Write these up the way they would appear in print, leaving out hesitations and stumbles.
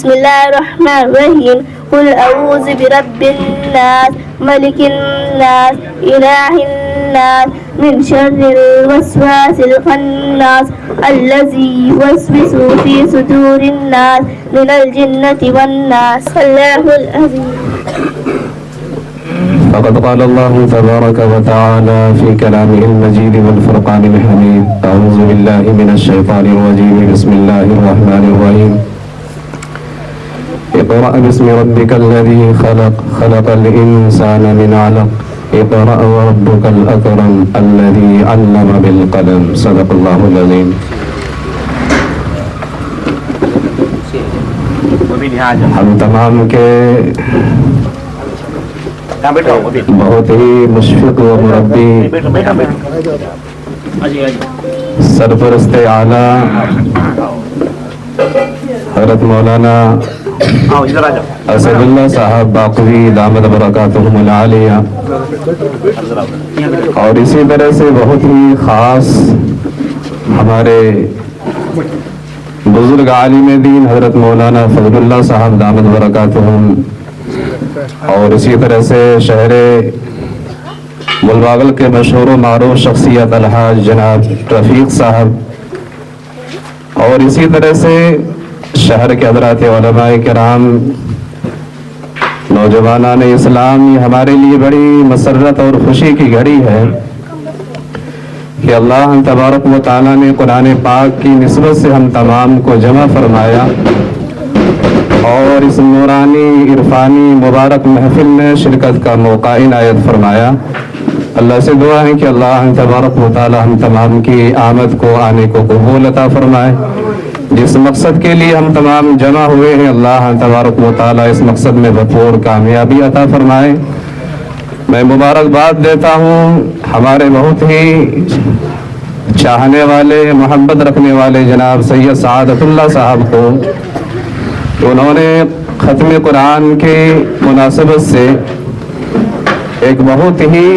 بسم الله الرحمن الرحيم قل أعوذ برب الناس ملك الناس إله الناس من شر الوسواس الخناس الذي يوسوس في صدور الناس من الجنة والناس الله العظيم. فقد قال الله تبارك وتعالى في كلامه المجيد والفرقان الحميد أعوذ بالله من الشيطان الرجيم بسم الله الرحمن الرحيم اقرأ باسم ربك الذي خلق خلق الإنسان من علق اقرأ وربك الأكرم الذي علم بالقلم صدق الله العظيم. ہم تمام کے بہت ہی مشفق و مربی سرپرست اعلیٰ حضرت مولانا اسد اللہ صاحب باقوی دامت برکاتہم العالیہ، اور اسی طرح سے بہت ہی خاص ہمارے بزرگ عالم دین حضرت مولانا فضل اللہ صاحب دامت برکاتہم، اور اسی طرح سے شہر بلواغل کے مشہور و معروف شخصیت الحاج جناب رفیق صاحب، اور اسی طرح سے شہر کے حضرات علماء کرام، نوجوانان اسلام. یہ ہمارے لیے بڑی مسرت اور خوشی کی گھڑی ہے کہ اللہ تبارک و تعالیٰ نے قرآن پاک کی نسبت سے ہم تمام کو جمع فرمایا اور اس نورانی عرفانی مبارک محفل میں شرکت کا موقع عنایت فرمایا. اللہ سے دعا ہے کہ اللہ تبارک و تعالی ہم تمام کی آمد کو آنے کو قبول عطا فرمائے. جس مقصد کے لیے ہم تمام جمع ہوئے ہیں اللہ تبارک و تعالی اس مقصد میں بھرپور کامیابی عطا فرمائے. میں مبارکباد دیتا ہوں ہمارے بہت ہی چاہنے والے محبت رکھنے والے جناب سید سعادت اللہ صاحب کو. انہوں نے ختم قرآن کی مناسبت سے ایک بہت ہی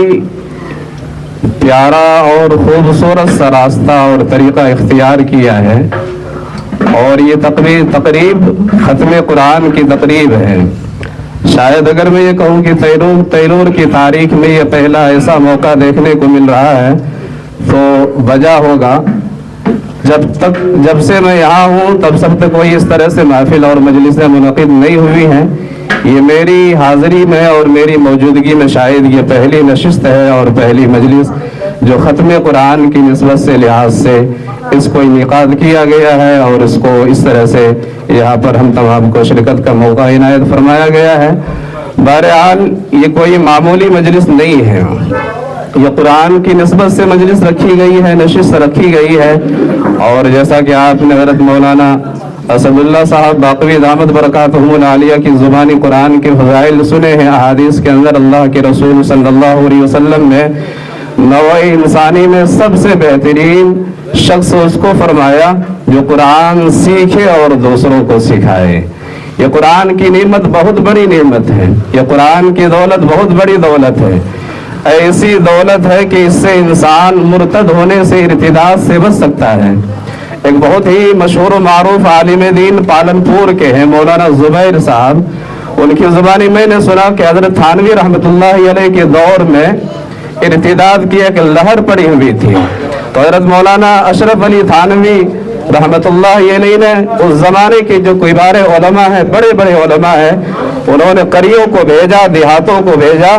پیارا اور خوبصورت سا راستہ اور طریقہ اختیار کیا ہے، اور یہ تقریب ختم قرآن کی تقریب ہے. شاید اگر میں یہ کہوں کہ تیرور کی تاریخ میں یہ پہلا ایسا موقع دیکھنے کو مل رہا ہے تو وجہ ہوگا جب سے میں یہاں ہوں تب سب تک کوئی اس طرح سے محفل اور مجلسیں منعقد نہیں ہوئی ہیں. یہ میری حاضری میں اور میری موجودگی میں شاید یہ پہلی نشست ہے اور پہلی مجلس جو ختم قرآن کی نسبت سے لحاظ سے اس کو انعقاد کیا گیا ہے، اور اس کو اس طرح سے یہاں پر ہم تمام کو شرکت کا موقع عنایت فرمایا گیا ہے. بہرحال یہ کوئی معمولی مجلس نہیں ہے، یہ قرآن کی نسبت سے مجلس رکھی گئی ہے، نشست رکھی گئی ہے. اور جیسا کہ آپ نے حضرت مولانا اسد اللہ صاحب باقوی دامت برکاتہم العالیہ کی زبانی قرآن کے فضائل سنے ہیں. احادیث کے اندر اللہ کے رسول صلی اللہ علیہ وسلم نے نوع انسانی میں سب سے بہترین شخص اس کو فرمایا جو قرآن سیکھے اور دوسروں کو سکھائے. یہ قرآن کی نعمت بہت بڑی نعمت ہے، یہ قرآن کی دولت بہت بڑی دولت ہے. ایسی دولت ہے کہ اس سے انسان مرتد ہونے سے ارتداد سے بچ سکتا ہے. ایک بہت ہی مشہور و معروف عالم دین پالنپور کے ہیں مولانا زبیر صاحب. ان کی زبانی میں نے سنا کہ حضرت تھانوی رحمۃ اللہ علیہ کے دور میں ارتداد کی ایک لہر پڑی ہوئی تھی، تو حضرت مولانا اشرف علی تھانوی رحمۃ اللہ علیہ نے اس زمانے کے جو کبار علماء ہیں، بڑے بڑے علماء ہیں، انہوں نے قریوں کو بھیجا، دیہاتوں کو بھیجا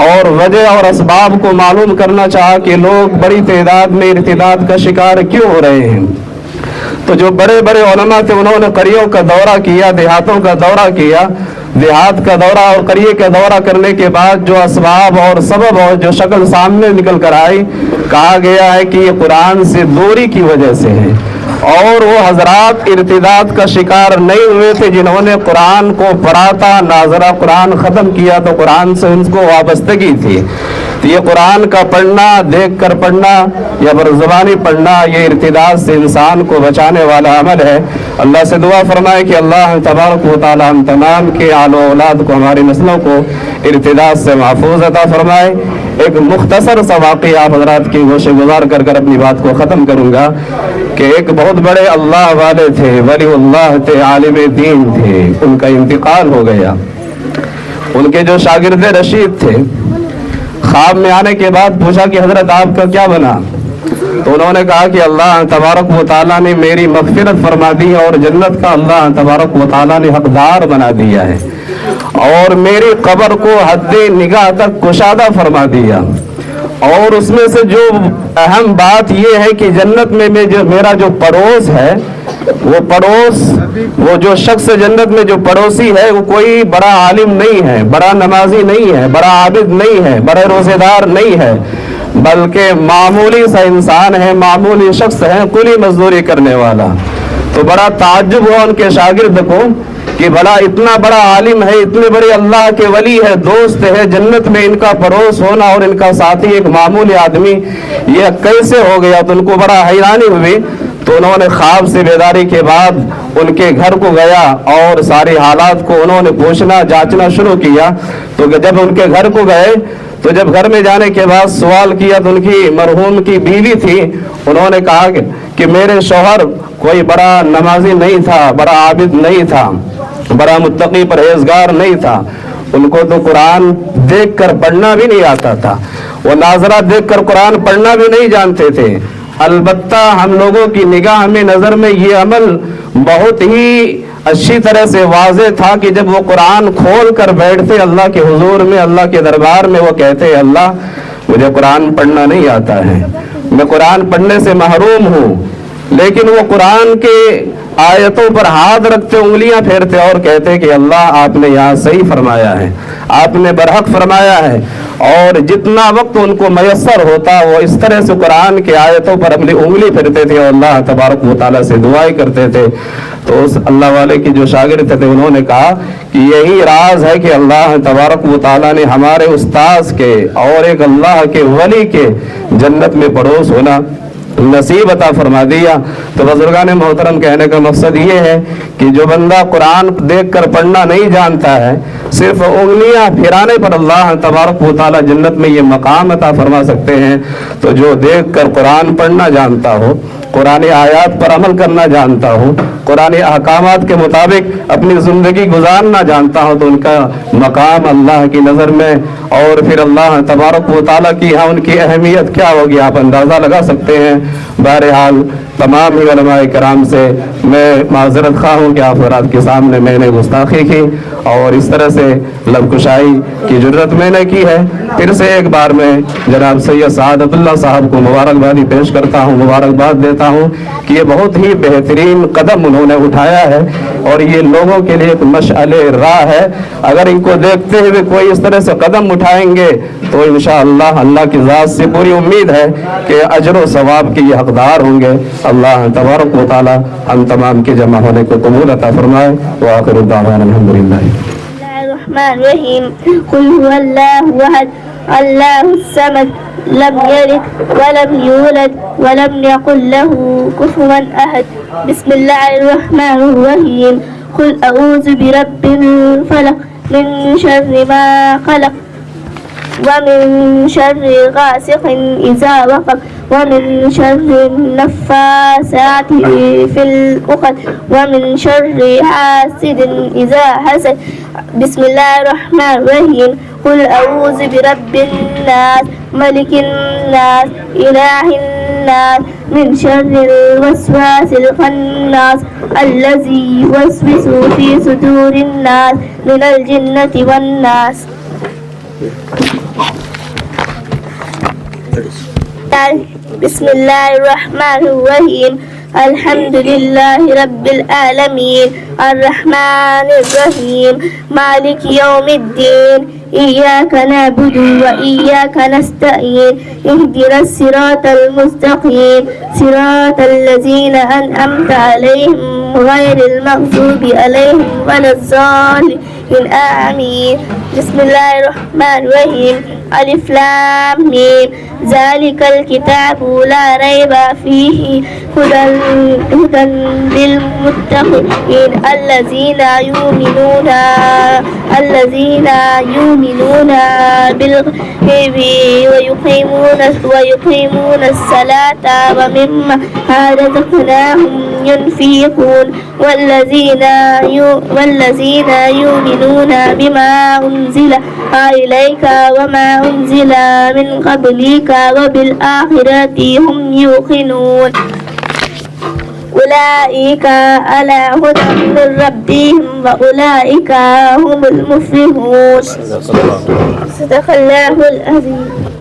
اور وجہ اور اسباب کو معلوم کرنا چاہا کہ لوگ بڑی تعداد میں ارتداد کا شکار کیوں ہو رہے ہیں. تو جو بڑے بڑے علماء تھے انہوں نے قریوں کا دورہ کیا، دیہاتوں کا دورہ کیا. دیہات کا دورہ اور قریے کا دورہ کرنے کے بعد جو اسباب اور سبب اور جو شکل سامنے نکل کر آئی، کہا گیا ہے کہ یہ قرآن سے دوری کی وجہ سے ہے. اور وہ حضرات ارتداد کا شکار نہیں ہوئے تھے جنہوں نے قرآن کو پڑھا تھا، ناظرہ قرآن ختم کیا تو قرآن سے ان کو وابستگی تھی. تو یہ قرآن کا پڑھنا، دیکھ کر پڑھنا یا برزبانی پڑھنا، یہ ارتداد سے انسان کو بچانے والا عمل ہے۔ اللہ سے دعا فرمائے کہ اللہ تبارک و تعالی ہم تمام کے آل و اولاد کو، ہماری نسلوں کو ارتداد سے محفوظ عطا فرمائے۔ ایک مختصر سا واقعہ آپ حضرات کی گوشے گزار کر اپنی بات کو ختم کروں گا کہ ایک بہت بڑے اللہ والے تھے، ولی اللہ تھے، عالم دین تھے، ان کا انتقال ہو گیا۔ ان کے جو شاگرد رشید تھے، خواب میں آنے کے بعد پوچھا کہ حضرت آپ کا کیا بنا؟ تو انہوں نے کہا کہ اللہ تبارک و تعالیٰ نے میری مغفرت فرما دی اور جنت کا اللہ تبارک و تعالیٰ نے حقدار بنا دیا ہے، اور میری قبر کو حد نگاہ تک کشادہ فرما دیا، اور اس میں سے جو اہم بات یہ ہے کہ جنت میں میرا جو پڑوس ہے، وہ جو شخص جنت میں جو پڑوسی ہے، وہ کوئی بڑا عالم نہیں ہے، بڑا نمازی نہیں ہے، بڑا عابد نہیں ہے، بڑا روزے دار نہیں ہے، بلکہ معمولی سا انسان ہے، معمولی شخص ہے، کلی مزدوری کرنے والا۔ تو بڑا تعجب ہوا ان کے شاگرد کو کہ بھلا اتنا بڑا عالم ہے، اتنے بڑے اللہ کے ولی ہے، دوست ہے، جنت میں ان کا پڑوس ہونا اور ان کا ساتھی ایک معمولی آدمی، یہ کیسے ہو گیا؟ تو ان کو بڑا حیرانی ہوئی۔ تو انہوں نے خواب سے بیداری کے بعد ان کے گھر کو گیا اور ساری حالات کو انہوں نے پوچھنا جانچنا شروع کیا۔ تو جب ان کے گھر کو گئے تو جب گھر میں جانے کے بعد سوال کیا تو ان کی مرحوم کی بیوی تھی، انہوں نے کہا کہ میرے شوہر کوئی بڑا نمازی نہیں تھا، بڑا عابد نہیں تھا، بڑا متقی پرہیزگار نہیں تھا، ان کو تو قرآن دیکھ کر پڑھنا بھی نہیں آتا تھا، وہ ناظرہ دیکھ کر قرآن پڑھنا بھی نہیں جانتے تھے۔ البتہ ہم لوگوں کی نگاہ میں نظر میں یہ عمل بہت ہی اچھی طرح سے واضح تھا کہ جب وہ قرآن کھول کر بیٹھتے اللہ کے حضور میں، اللہ کے دربار میں، وہ کہتے اللہ مجھے قرآن پڑھنا نہیں آتا ہے، میں قرآن پڑھنے سے محروم ہوں، لیکن وہ قرآن کے آیتوں پر ہاتھ رکھتے، انگلیاں پھیرتے اور کہتے کہ اللہ آپ نے یہاں صحیح فرمایا ہے، آپ نے برحق فرمایا ہے، اور جتنا وقت ان کو میسر ہوتا وہ اس طرح سے قرآن کے آیتوں پر اپنی انگلی پھیرتے تھے اور اللہ تبارک و تعالیٰ سے دعائیں کرتے تھے۔ تو اس اللہ والے کی جو شاگرد تھے انہوں نے کہا کہ یہی راز ہے کہ اللہ تبارک و تعالیٰ نے ہمارے استاذ کے اور ایک اللہ کے ولی کے جنت میں پڑوس ہونا نصیب عطا فرما دیا۔ تو بزرگان محترم کہنے کا مقصد یہ ہے کہ جو بندہ قرآن دیکھ کر پڑھنا نہیں جانتا ہے، صرف انگلیاں پھرانے پر اللہ تبارک و تعالیٰ جنت میں یہ مقام عطا فرما سکتے ہیں۔ تو جو دیکھ کر قرآن پڑھنا جانتا ہو، قرآن آیات پر عمل کرنا جانتا ہو، قرآن احکامات کے مطابق اپنی زندگی گزارنا جانتا ہو، تو ان کا مقام اللہ کی نظر میں اور پھر اللہ تبارک و تعالیٰ کی یہاں ان کی اہمیت کیا ہوگی آپ اندازہ لگا سکتے ہیں۔ بہرحال تمام ہی علماء کرام سے میں معذرت خواہ ہوں کہ آپ حضرات کے سامنے میں نے گستاخی کی اور اس طرح سے لب کشائی کی جرت میں نے کی ہے۔ پھر سے ایک بار میں جناب سید سعادت اللہ صاحب کو مبارکبادی پیش کرتا ہوں، مبارکباد دیتا ہوں کہ یہ بہت ہی بہترین قدم انہوں نے اٹھایا ہے اور یہ لوگوں کے لیے ایک مشعل راہ ہے۔ اگر ان کو دیکھتے ہوئے کوئی اس طرح سے قدم اٹھائیں گے تو انشاءاللہ اللہ کی ذات سے پوری امید ہے کہ اجر و ثواب کے یہ حقدار ہوں گے۔ اللہ تبارک و تعالی ہم تمام کے جمع ہونے کو قبول عطا فرمائے۔ وآخر دعوانا الحمدللہ۔ الرحمن الرحیم قل هو اللہ احد اللہ الصمد لم یلد ولم یولد ولم یکن له کفوا احد۔ بسم اللہ الرحمن الرحیم قل اعوذ برب الفلق من شر ما خلق ومن شر غاسق اذا وقب ومن شر النفاثات في العقد ومن شر حاسد اذا حسد۔ بسم اللہ الرحمن الرحیم قل اعوذ برب الناس ملک الناس الہ الناس من شر الوسواس الخناس الذی یوسوس فی صدور الناس من الجنۃ والناس۔ بسم اللہ الرحمن الرحیم الحمد للہ رب العالمین الرحمن الرحیم مالک یوم الدین ایاک نعبد و ایاک نستعین اہدنا الصراط المستقیم صراط الذین انعمت علیہم غیر المغضوب علیہم ولا الضالین۔ آمين. بسم الله الرحمن الرحيم. ألف لام ميم. ذلك الكتاب لا ريب فيه هدى للمتقين الذين يؤمنون بالغيب ويقيمون الصلاة ومما رزقناهم ينفقون والذين يؤمنون بما أنزل إليك وما أنزل من قبلك وبالآخرة هم يوقنون أولئك على هدى من ربهم وأولئك هم المفلحون. صدق الله العظيم.